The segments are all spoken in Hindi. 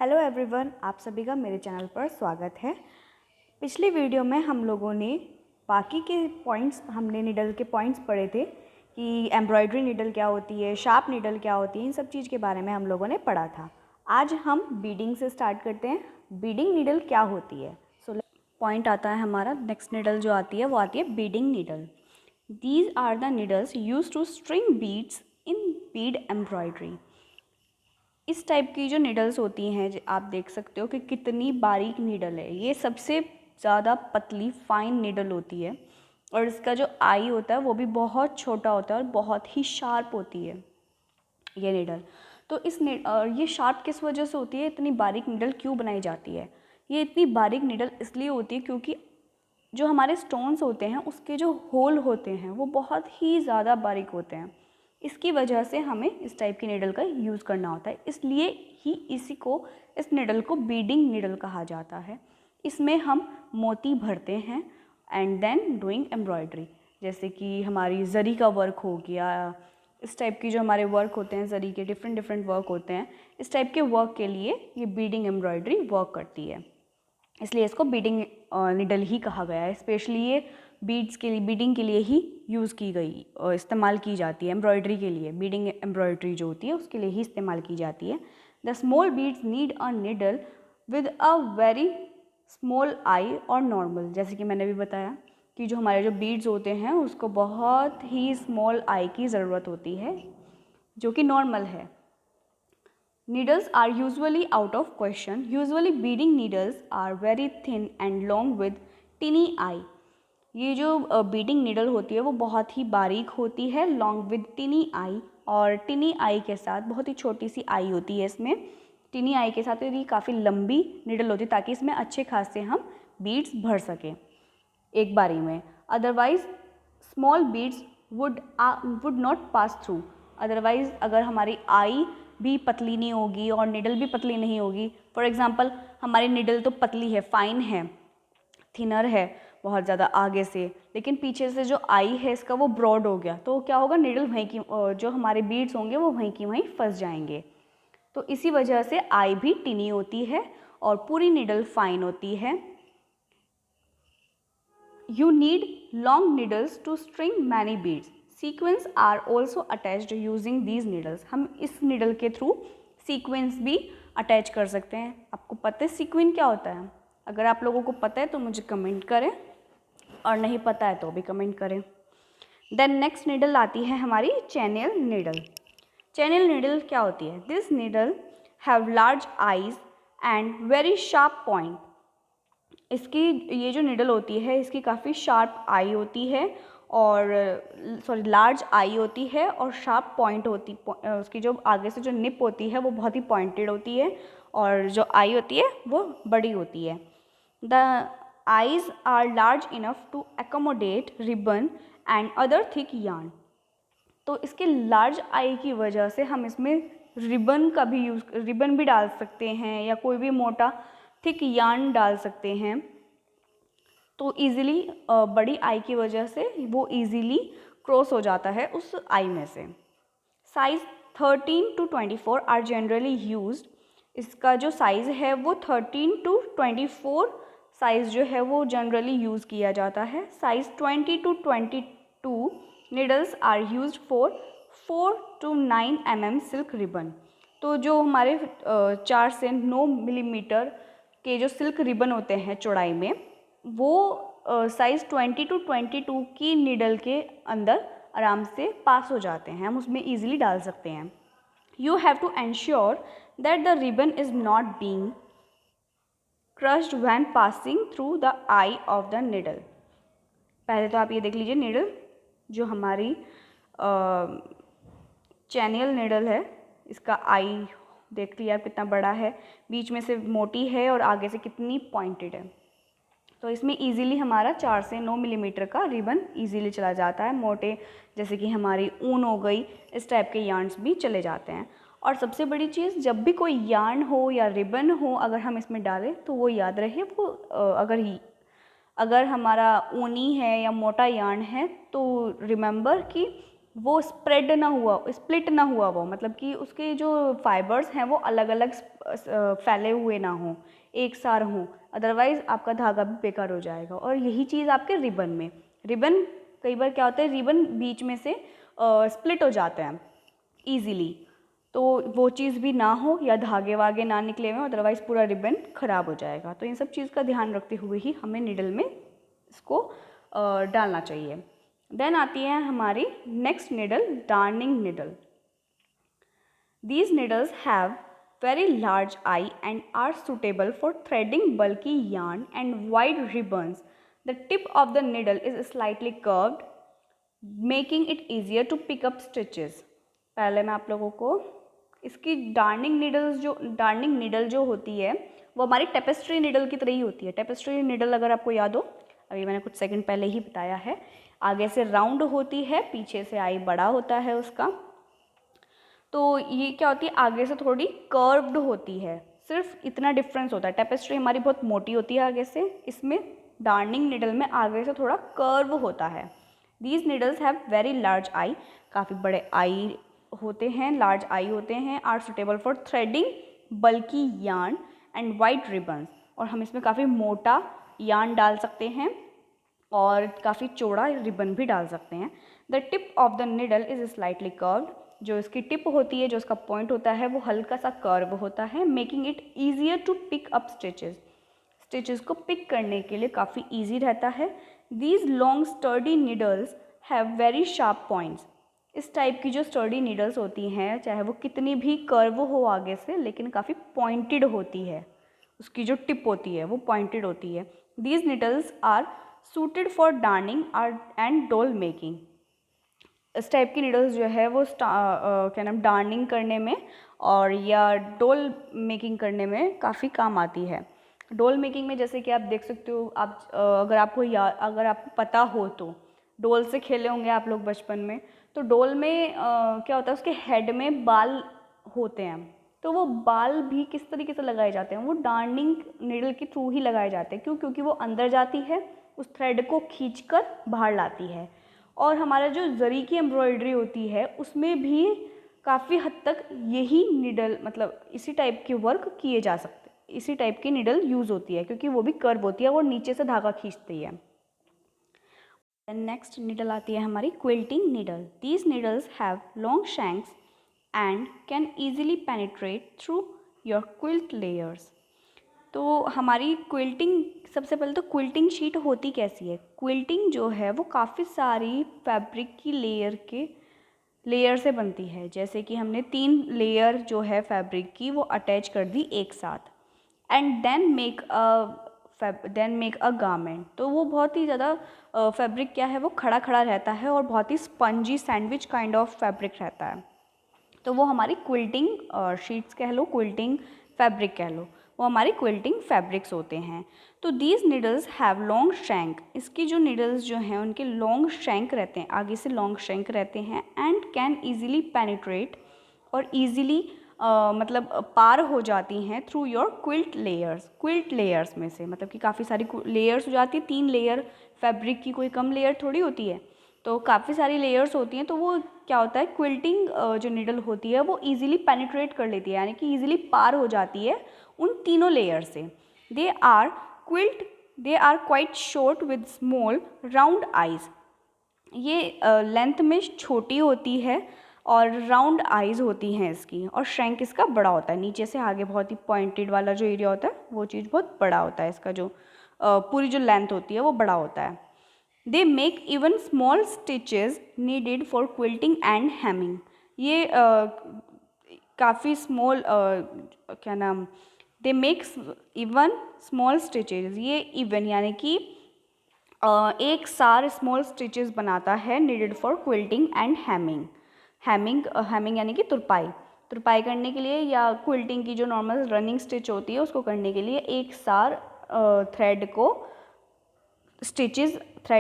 हेलो एवरीवन, आप सभी का मेरे चैनल पर स्वागत है। पिछली वीडियो में हम लोगों ने बाकी के पॉइंट्स, हमने नीडल के पॉइंट्स पढ़े थे कि एम्ब्रॉयडरी नीडल क्या होती है, शार्प नीडल क्या होती है, इन सब चीज़ के बारे में हम लोगों ने पढ़ा था। आज हम बीडिंग से स्टार्ट करते हैं। बीडिंग नीडल क्या होती है? पॉइंट आता है हमारा, नेक्स्ट नीडल जो आती है वो आती है beading needle. These are the needles use to string beads in bead embroidery. इस टाइप की जो नीडल्स होती हैं, आप देख सकते हो कि कितनी बारीक नीडल है। ये सबसे ज़्यादा पतली फाइन नीडल होती है और इसका जो आई होता है वो भी बहुत छोटा होता है और बहुत ही शार्प होती है ये नीडल। तो ये शार्प किस वजह से होती है? इतनी बारीक नीडल क्यों बनाई जाती है? ये इतनी बारीक नीडल इसलिए होती है क्योंकि जो हमारे स्टोन्स होते हैं उसके जो होल होते हैं वो बहुत ही ज़्यादा बारीक होते हैं। इसकी वजह से हमें इस टाइप की नीडल का यूज़ करना होता है, इसलिए ही इस नीडल को बीडिंग नीडल कहा जाता है। इसमें हम मोती भरते हैं एंड देन डूइंग एम्ब्रॉयडरी, जैसे कि हमारी जरी का वर्क हो गया। इस टाइप की जो हमारे वर्क होते हैं, जरी के डिफरेंट वर्क होते हैं, इस टाइप के वर्क के लिए ये बीडिंग एम्ब्रॉयडरी वर्क करती है, इसलिए इसको बीडिंग नीडल ही कहा गया है। स्पेशली ये बीड्स के लिए, बीडिंग के लिए ही यूज़ की गई और इस्तेमाल की जाती है। एम्ब्रॉयडरी के लिए, बीडिंग एम्ब्रॉयडरी जो होती है उसके लिए ही इस्तेमाल की जाती है। The small beads need a needle with a very small I और नॉर्मल। जैसे कि मैंने भी बताया कि जो हमारे जो बीड्स होते हैं उसको बहुत ही स्मॉल आई की ज़रूरत होती है, जो कि नॉर्मल है। Needles are usually out of question. Usually beading needles are very thin and long with tiny eye. ये जो बीडिंग नीडल होती है वो बहुत ही बारीक होती है, लॉन्ग विद टिनी आई, और टिनी आई के साथ बहुत ही छोटी सी आई होती है इसमें। टिनी आई के साथ ये काफ़ी लंबी नीडल होती है ताकि इसमें अच्छे खासे हम बीड्स भर सकें एक बारी में। Otherwise small beads would not pass through. Otherwise अगर हमारी आई भी पतली नहीं होगी और निडल भी पतली नहीं होगी, फॉर एग्जांपल हमारी निडल तो पतली है, फाइन है, थिनर है बहुत ज़्यादा आगे से, लेकिन पीछे से जो आई है इसका वो ब्रॉड हो गया, तो क्या होगा, निडल वहीं की, जो हमारे बीड्स होंगे वो वहीं की वहीं फंस जाएंगे। तो इसी वजह से आई भी टिनी होती है और पूरी निडल फाइन होती है। You need long needles to string many beads. Sequins are also attached using these needles. हम इस needle के थ्रू सीक्वेंस भी अटैच कर सकते हैं। आपको पता है सीक्वेंस क्या होता है? अगर आप लोगों को पता है तो मुझे कमेंट करें, और नहीं पता है तो भी कमेंट करें। देन नेक्स्ट नीडल आती है हमारी चैनल नीडल। चैनल नीडल क्या होती है? This needle have large eyes and very sharp point. इसकी ये जो नीडल होती है इसकी काफ़ी शार्प आई होती है, और लार्ज आई होती है और शार्प पॉइंट होती, उसकी जो आगे से जो निप होती है वो बहुत ही पॉइंटेड होती है, और जो आई होती है वो बड़ी होती है। The eyes are large enough to accommodate ribbon and other thick yarn. तो इसके लार्ज आई की वजह से हम इसमें रिबन भी डाल सकते हैं या कोई भी मोटा थिक यार्न डाल सकते हैं। तो इजीली बड़ी आई की वजह से वो इजीली क्रॉस हो जाता है उस आई में से। Size 13 to 24 are generally used. इसका जो साइज़ है वो 13 to 24 साइज़ जो है वो जनरली यूज़ किया जाता है। Size 20 to 22 needles are used for 4 to 9 mm silk ribbon. तो जो हमारे 4 से 9 मिलीमीटर के जो सिल्क रिबन होते हैं चौड़ाई में, वो साइज़ 20 to 22 की नीडल के अंदर आराम से पास हो जाते हैं, हम उसमें ईजिली डाल सकते हैं। You have to ensure that the ribbon is not being crushed when passing through the eye of the needle. पहले तो आप ये देख लीजिए, नीडल जो हमारी चैनल नीडल है इसका आई देख लिया कितना बड़ा है, बीच में से मोटी है और आगे से कितनी पॉइंटेड है। तो इसमें इजीली हमारा 4 से 9 मिलीमीटर का रिबन इजीली चला जाता है। मोटे जैसे कि हमारी ऊन हो गई, इस टाइप के यार्न्स भी चले जाते हैं। और सबसे बड़ी चीज़, जब भी कोई यार्न हो या रिबन हो अगर हम इसमें डालें तो वो याद रहे, वो अगर हमारा ऊनी है या मोटा यार्न है तो रिमेंबर कि वो स्प्लिट ना हुआ वो, मतलब कि उसके जो फाइबर्स हैं वो अलग अलग फैले हुए ना हों, एक सार हों, अदरवाइज़ आपका धागा भी बेकार हो जाएगा। और यही चीज़ आपके रिबन में, रिबन कई बार क्या होता है, रिबन बीच में से स्प्लिट हो जाते हैं ईज़िली, तो वो चीज़ भी ना हो या धागे वागे ना निकले हुए, अदरवाइज़ पूरा रिबन ख़राब हो जाएगा। तो इन सब चीज़ का ध्यान रखते हुए ही हमें निडल में इसको डालना चाहिए। देन आती है हमारी next needle, darning needle. These needles have very large eye and are suitable for threading bulky yarn and wide ribbons. The tip of the needle is slightly curved, making it easier to pick up stitches. पहले मैं आप लोगों को इसकी डार्निंग निडल जो होती है वो हमारी टेपेस्ट्री निडल की तरह ही होती है। टेपेस्ट्री निडल अगर आपको याद हो, अभी मैंने कुछ सेकंड पहले ही बताया है, आगे से राउंड होती है, पीछे से आई बड़ा होता है उसका। तो ये क्या होती है, आगे से थोड़ी कर्व्ड होती है, सिर्फ इतना डिफरेंस होता है। टेपेस्ट्री हमारी बहुत मोटी होती है आगे से, इसमें डार्निंग निडल में आगे से थोड़ा कर्व होता है। These needles have very large eye, काफ़ी बड़े आई होते हैं, लार्ज आई होते हैं। Are suitable for threading bulky yarn and wide ribbons, और हम इसमें काफ़ी मोटा यार्न डाल सकते हैं और काफ़ी चौड़ा रिबन भी डाल सकते हैं। The tip of the needle is slightly curved, जो इसकी टिप होती है, जो इसका पॉइंट होता है, वो हल्का सा कर्व होता है। Making it easier to pick up stitches को पिक करने के लिए काफ़ी ईजी रहता है। These long sturdy needles have very sharp points. इस टाइप की जो स्टर्डी नीडल्स होती हैं, चाहे वो कितनी भी कर्व हो आगे से, लेकिन काफ़ी पॉइंटेड होती है, उसकी जो टिप होती है वो पॉइंटेड होती है। These needles are suited for darning and doll making. इस टाइप की नीडल्स जो है वो क्या नाम डार्निंग करने में और या डोल मेकिंग करने में काफ़ी काम आती है। डोल मेकिंग में जैसे कि आप देख सकते हो, आप अगर आपको पता हो तो डोल से खेले होंगे आप लोग बचपन में। तो डोल में क्या होता है, उसके हेड में बाल होते हैं, तो वो बाल भी किस तरीके से लगाए जाते हैं, वो डार्निंग नीडल के थ्रू ही लगाए जाते हैं। क्यों? क्योंकि वो अंदर जाती है, उस थ्रेड को खींचकर बाहर लाती है। और हमारा जो जरी की एम्ब्रॉयडरी होती है उसमें भी काफ़ी हद तक यही निडल, मतलब इसी टाइप के वर्क किए जा सकते, इसी टाइप की निडल यूज़ होती है, क्योंकि वो भी कर्व होती है और नीचे से धागा खींचती है। नेक्स्ट निडल आती है हमारी quilting needle. These needles have long shanks and can easily penetrate through your quilt layers. तो हमारी क्विल्टिंग, सबसे पहले तो क्विल्टिंग शीट होती कैसी है। क्विल्टिंग जो है वो काफ़ी सारी फैब्रिक की लेयर से बनती है। जैसे कि हमने 3 लेयर जो है फैब्रिक की वो अटैच कर दी एक साथ, and then make a garment. तो वो बहुत ही ज़्यादा फैब्रिक क्या है, वो खड़ा खड़ा रहता है और बहुत ही spongy sandwich kind of fabric रहता है। तो वो हमारी क्विल्टिंग शीट्स कह लो, क्विल्टिंग फैब्रिक कह लो, वो हमारी क्विल्टिंग फैब्रिक्स होते हैं। तो these needles have long shank, इसकी जो निडल्स जो हैं उनके लॉन्ग शैंक रहते हैं, आगे से लॉन्ग शैंक रहते हैं। एंड कैन ईजिली पेनिट्रेट, और ईजिली मतलब पार हो जाती हैं थ्रू योर क्विल्ट लेयर्स में से, मतलब कि काफ़ी सारी लेयर्स हो जाती है। 3 लेयर फैब्रिक की कोई कम लेयर थोड़ी होती है, तो काफ़ी सारी लेयर्स होती हैं। तो वो क्या होता है, क्विल्टिंग जो निडल होती है वो ईजिली पेनिट्रेट कर लेती है, यानी कि ईजिली पार हो जाती है उन तीनों लेयर से। They are quite short with small round eyes. ये लेंथ में छोटी होती है और राउंड आइज़ होती हैं इसकी, और श्रैंक इसका बड़ा होता है, नीचे से आगे बहुत ही पॉइंटेड वाला जो एरिया होता है वो चीज़ बहुत बड़ा होता है, इसका जो पूरी जो लेंथ होती है वो बड़ा होता है। They make even small stitches needed for quilting and hemming. ये काफ़ी स्मॉल क्या नाम, they make even small stitches, ये इवन यानी कि एक सार स्मॉल स्टिचेस बनाता है, needed for quilting and hemming यानी कि तुरपाई करने के लिए, या क्विल्टिंग की जो नॉर्मल रनिंग स्टिच होती है उसको करने के लिए एक सार थ्रेड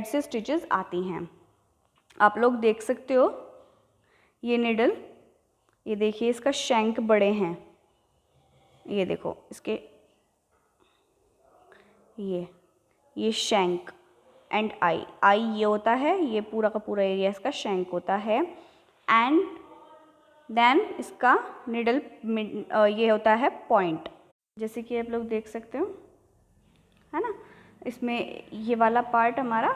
से स्टिचेस आती हैं। आप लोग देख सकते हो ये निडल, ये देखिए इसका शैंक बड़े हैं, ये देखो इसके, ये शैंक एंड आई ये होता है, ये पूरा का पूरा एरिया इसका शैंक होता है। एंड देन इसका निडल ये होता है पॉइंट, जैसे कि आप लोग देख सकते हो, है ना। इसमें ये वाला पार्ट हमारा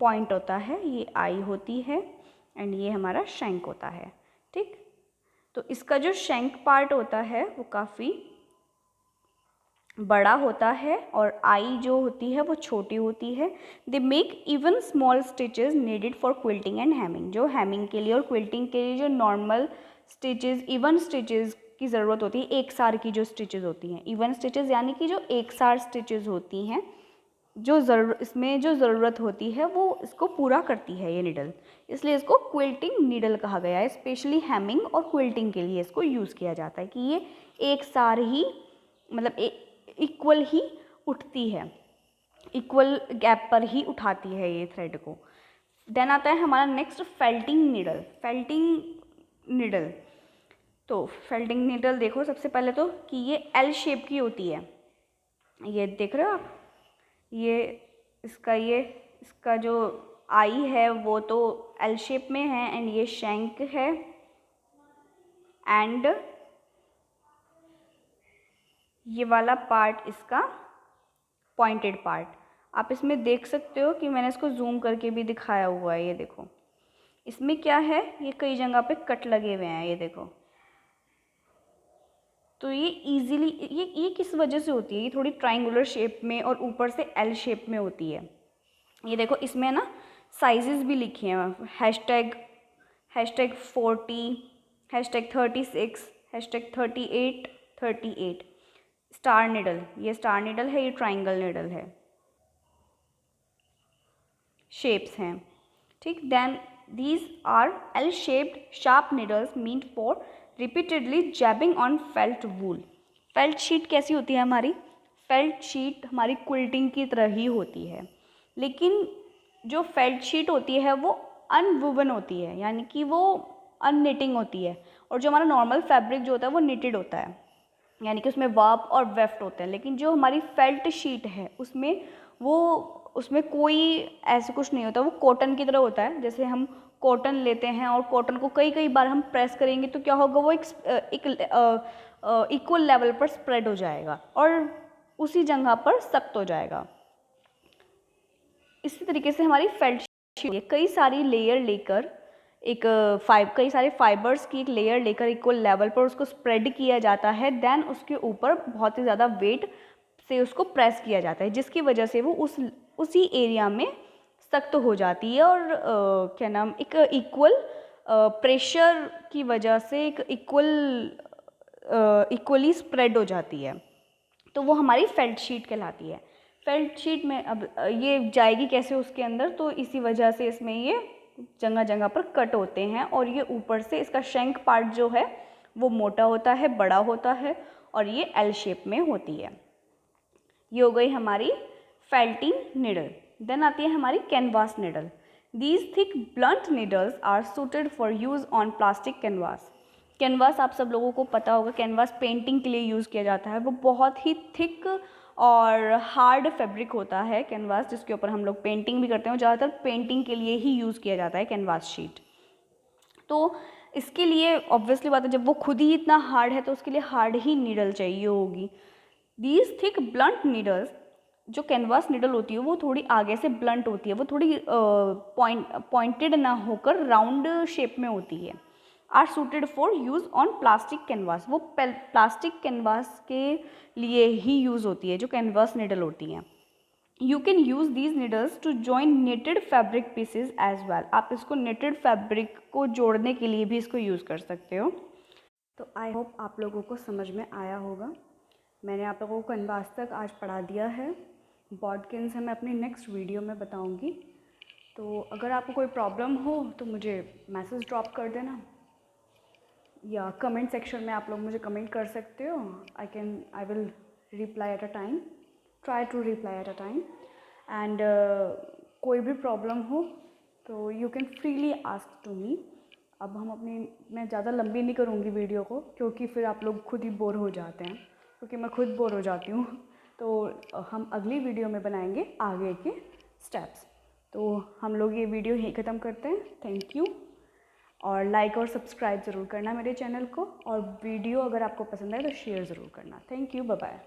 पॉइंट होता है, ये आई होती है, एंड ये हमारा शैंक होता है, ठीक। तो इसका जो शैंक पार्ट होता है वो काफ़ी बड़ा होता है और आई जो होती है वो छोटी होती है। They make even small stitches needed for quilting and hemming, जो हेमिंग के लिए और क्विल्टिंग के लिए जो नॉर्मल स्टिचेस, इवन स्टिचेस की ज़रूरत होती है, एक सार की जो स्टिचेस होती हैं, इवन स्टिचेस यानी कि जो एक सार स्टिचेस होती हैं, जो इसमें जो ज़रूरत होती है वो इसको पूरा करती है ये निडल, इसलिए इसको क्विल्टिंग निडल कहा गया है। स्पेशली हेमिंग और क्विल्टिंग के लिए इसको यूज़ किया जाता है कि ये एक सार ही, मतलब इक्वल ही उठती है, इक्वल गैप पर ही उठाती है ये थ्रेड को। देन आता है हमारा next felting needle. Felting needle, तो फेल्टिंग निडल देखो सबसे पहले तो कि ये एल शेप की होती है, ये देख रहे हो आप, ये इसका जो आई है वो तो एल शेप में है, एंड ये शैंक है, एंड ये वाला पार्ट इसका पॉइंटेड पार्ट। आप इसमें देख सकते हो कि मैंने इसको जूम करके भी दिखाया हुआ है, ये देखो इसमें क्या है, ये कई जगह पे कट लगे हुए हैं, ये देखो। तो ये इजीली, ये किस वजह से होती है, ये थोड़ी ट्रायंगुलर शेप में और ऊपर से एल शेप में होती है। ये देखो इसमें ना साइजेस भी लिखे हैं, #40, #36, #38, 38। स्टार निडल, ये स्टार निडल है, ये ट्राइंगल निडल है, शेप्स हैं, ठीक। Then these are L shaped sharp needles meant for repeatedly jabbing on felt wool. Felt sheet कैसी होती है हमारी, फेल्ट शीट हमारी क्विल्टिंग की तरह ही होती है, लेकिन जो फेल्ट शीट होती है वो अनवुवन होती है, यानी कि वो अननिटिंग होती है, और जो हमारा नॉर्मल फैब्रिक जो होता है वो निटेड होता है, यानी कि उसमें वार्प और वेफ्ट होते हैं। लेकिन जो हमारी फेल्ट शीट है उसमें कोई ऐसे कुछ नहीं होता, वो कॉटन की तरह होता है। जैसे हम कॉटन लेते हैं और कॉटन को कई कई बार हम प्रेस करेंगे तो क्या होगा, वो एक इक्वल लेवल पर स्प्रेड हो जाएगा और उसी जगह पर सख्त हो जाएगा। इसी तरीके से हमारी फेल्ट शीट कई सारी लेयर लेकर कई सारे फाइबर्स की एक लेयर लेकर इक्वल लेवल पर उसको स्प्रेड किया जाता है। देन उसके ऊपर बहुत ही ज़्यादा वेट से उसको प्रेस किया जाता है, जिसकी वजह से वो उसी एरिया में सख्त हो जाती है और क्या नाम, एक इक्वल प्रेशर की वजह से एक इक्वली स्प्रेड हो जाती है, तो वो हमारी फेल्ट शीट कहलाती है। फेल्ट शीट में अब ये जाएगी कैसे उसके अंदर, तो इसी वजह से इसमें ये जगह जगह पर कट होते हैं, और ये ऊपर से इसका शैंक पार्ट जो है वो मोटा होता है, बड़ा होता है, और ये एल शेप में होती है। ये हो गई हमारी फेल्टिंग निडल। देन आती है हमारी canvas needle. These thick blunt needles are suited for use on plastic canvas. Canvas आप सब लोगों को पता होगा, कैनवास पेंटिंग के लिए यूज़ किया जाता है। वो बहुत ही थिक और हार्ड फैब्रिक होता है कैनवास, जिसके ऊपर हम लोग पेंटिंग भी करते हैं, ज़्यादातर पेंटिंग के लिए ही यूज़ किया जाता है कैनवास शीट। तो इसके लिए ऑब्वियसली बात है, जब वो खुद ही इतना हार्ड है तो उसके लिए हार्ड ही नीडल चाहिए होगी। दीज थिक ब्लंट नीडल्स, जो कैनवास नीडल होती है वो थोड़ी आगे से ब्लंट होती है, वो थोड़ी पॉइंटेड ना होकर राउंड शेप में होती है। Are suited for use on plastic canvas, वो प्लास्टिक कैनवास के लिए ही यूज़ होती है जो कैनवास नीडल होती हैं। You can use these needles to join knitted fabric pieces as well. आप इसको नेटेड फैब्रिक को जोड़ने के लिए भी इसको यूज़ कर सकते हो। तो आई होप आप लोगों को समझ में आया होगा। मैंने आप लोगों को कैनवास तक आज पढ़ा दिया है। बॉडकिन्स मैं अपनी नेक्स्ट वीडियो में बताऊंगी। तो अगर आपको कोई प्रॉब्लम हो तो मुझे मैसेज ड्रॉप कर देना, या कमेंट सेक्शन में आप लोग मुझे कमेंट कर सकते हो। I will reply at a time, try to reply at a time. And कोई भी प्रॉब्लम हो तो you can freely ask to me. अब मैं ज़्यादा लंबी नहीं करूँगी वीडियो को, क्योंकि फिर आप लोग खुद ही बोर हो जाते हैं, क्योंकि मैं खुद बोर हो जाती हूँ। तो हम अगली वीडियो में बनाएंगे आगे के स्टेप्स। तो हम लोग ये वीडियो यहीं ख़त्म करते हैं। Thank you. और लाइक और सब्सक्राइब ज़रूर करना मेरे चैनल को, और वीडियो अगर आपको पसंद आए तो शेयर ज़रूर करना। Thank you, bye bye.